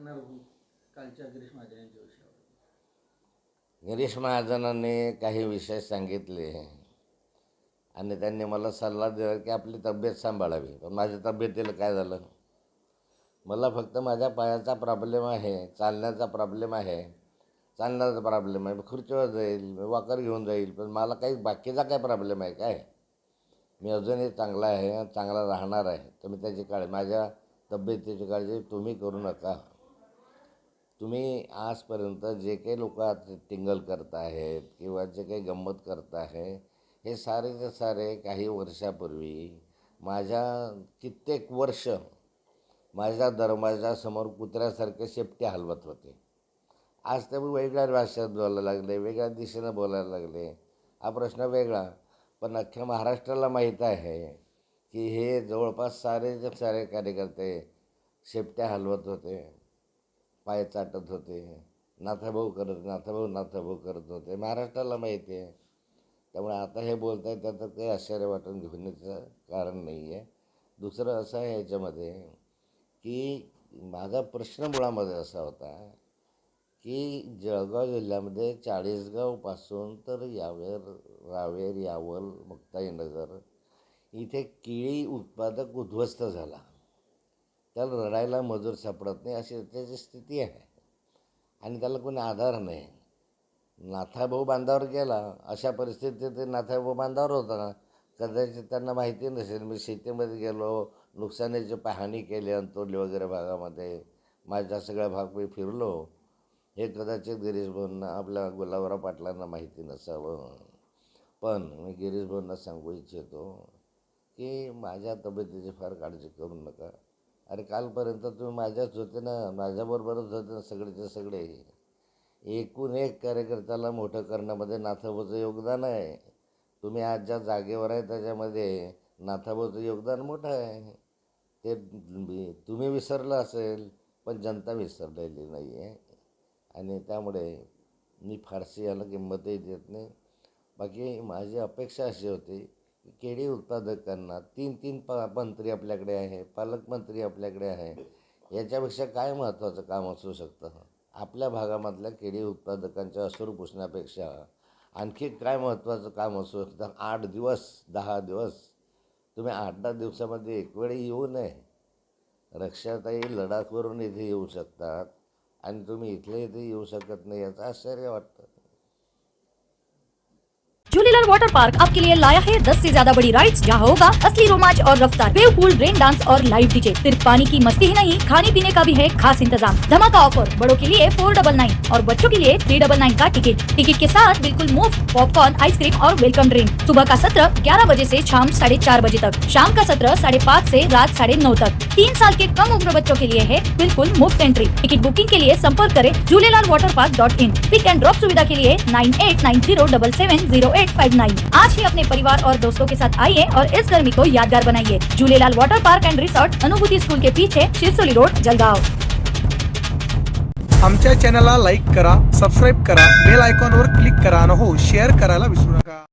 करणार कालच्या गिरीश महाजनांच्या विषयावर? गिरीश महाजनांनी काही विषय सांगितले आणि त्यांनी मला सल्ला दिला की आपली तब्येत सांभाळावी. पण माझ्या तब्येतीला काय झालं, मला फक्त माझ्या पायाचा प्रॉब्लेम आहे, चालण्याचा प्रॉब्लेम आहे, खुर्चीवर जाईल, वॉकर घेऊन जाईल, पण मला काही बाकीचा काय प्रॉब्लेम आहे काय? मी अजूनही चांगला आहे, चांगला राहणार आहे. तुम्ही त्याची काळजी, माझ्या तब्येतीची काळजी तुम्ही करू नका. तुम्ही आजपर्यंत जे काही लोक टिंगल करत आहेत किंवा जे काही गंमत करत आहे, हे सारेचे सारे काही वर्षापूर्वी माझ्या कित्येक वर्ष माझ्या दरवाजासमोर कुत्र्यासारखे शेपटी हलवत होते. आज ते वेगळ्या भाषेत बोलायला लागले, वेगळ्या दिशेनं बोलायला लागले. हा प्रश्न वेगळा, पण अख्ख्या महाराष्ट्राला माहीत आहे की हे जवळपास सारे कार्यकर्ते शेपट्या हलवत होते, पाय चाटत होते, नाथाभाऊ करत होते. महाराष्ट्राला माहिती आहे. त्यामुळे आता हे बोलत आहे त्याचं काही आश्चर्य वाटून घेण्याचं कारण नाही आहे. दुसरं असं आहे याच्यामध्ये की माझा प्रश्न मुळामध्ये असा होता की जळगाव जिल्ह्यामध्ये चाळीसगावपासून तर रावेर, यावल, मुक्ताईनगर इथे केळी उत्पादक उद्ध्वस्त झाला. त्याला रडायला मजूर सापडत नाही, अशी त्याची स्थिती आहे आणि त्याला कोणी आधार नाही. नाथाभाऊ बांधावर गेला, अशा परिस्थितीत नाथाभाऊ बांधावर होता. कदाचित त्यांना माहिती नसेल. मी शेतीमध्ये गेलो, नुकसानीची पाहणी केली, अंतोली वगैरे भागामध्ये माझा सगळा भाग मी फिरलो. हे कदाचित गिरीश भाऊंना, आपल्या गुलाबराव पाटलांना माहिती नसावं. पण मी गिरीश भाऊंना सांगू इच्छितो की माझ्या तब्येतीची फार काळजी करू नका. अरे कालपर्यंत तुम्ही माझ्याच होते ना, माझ्याबरोबरच होते ना सगळेचे सगळे. एकूण एक कार्यकर्त्याला मोठं करण्यामध्ये नाथाभाऊचं योगदान आहे. तुम्ही आज ज्या जागेवर आहे त्याच्यामध्ये नाथाभाऊचं योगदान मोठं आहे. ते तुम्ही विसरलं असेल, पण जनता विसरलेली नाही आहे. आणि त्यामुळे मी फारशी याला किंमतही देत नाही. बाकी माझी अपेक्षा अशी होती की केळी उत्पादकांना तीन मंत्री आपल्याकडे आहे, पालकमंत्री आपल्याकडे आहे. याच्यापेक्षा काय महत्त्वाचं काम असू शकतं? आपल्या भागामधल्या केळी उत्पादकांच्या अश्रू पुसण्यापेक्षा आणखी काय महत्त्वाचं काम असू शकतं? 8 दिवस 10 दिवस तुम्ही 8-10 दिवसामध्ये एक वेळी येऊ नये. रक्षाताई लडाखवरून इथे येऊ शकतात आणि तुम्ही इथे येऊ शकत नाही, याचं आश्चर्य वाटतं. झूलेलाल वाटर पार्क आपके लिए लाया है 10 से ज्यादा बड़ी राइड्स, जहाँ होगा असली रोमांच और रफ्तार, वेव पूल, रेन डांस और लाइव डीजे। सिर्फ पानी की मस्ती ही नहीं, खाने पीने का भी है खास इंतजाम। धमाका ऑफर, बड़ों के लिए 499 और बच्चों के लिए 399 का टिकट के साथ बिल्कुल मुफ्त पॉपकॉर्न, आइसक्रीम और वेलकम ड्रिंक। सुबह का सत्र 11 बजे से शाम 4:30 बजे तक, शाम का सत्र 5:30 से रात 9:30 तक। 3 साल के कम उम्र बच्चों के लिए है बिल्कुल मुफ्त एंट्री। टिकट बुकिंग के लिए संपर्क करें jhulelalwaterpark.in। पिक एंड ड्रॉप सुविधा के लिए 9890770859। आज ही अपने परिवार और दोस्तों के साथ आइए और इस गर्मी को यादगार बनाइए। Jhulelal water park end resort, अनुभूति स्कूल के पीछे, शिरसोली रोड, जळगाव। आमच्या चॅनलला लाईक करा, सबस्क्राईब करा, बेल आयकॉनवर क्लिक करा आणि हो शेअर करायला विसरू नका।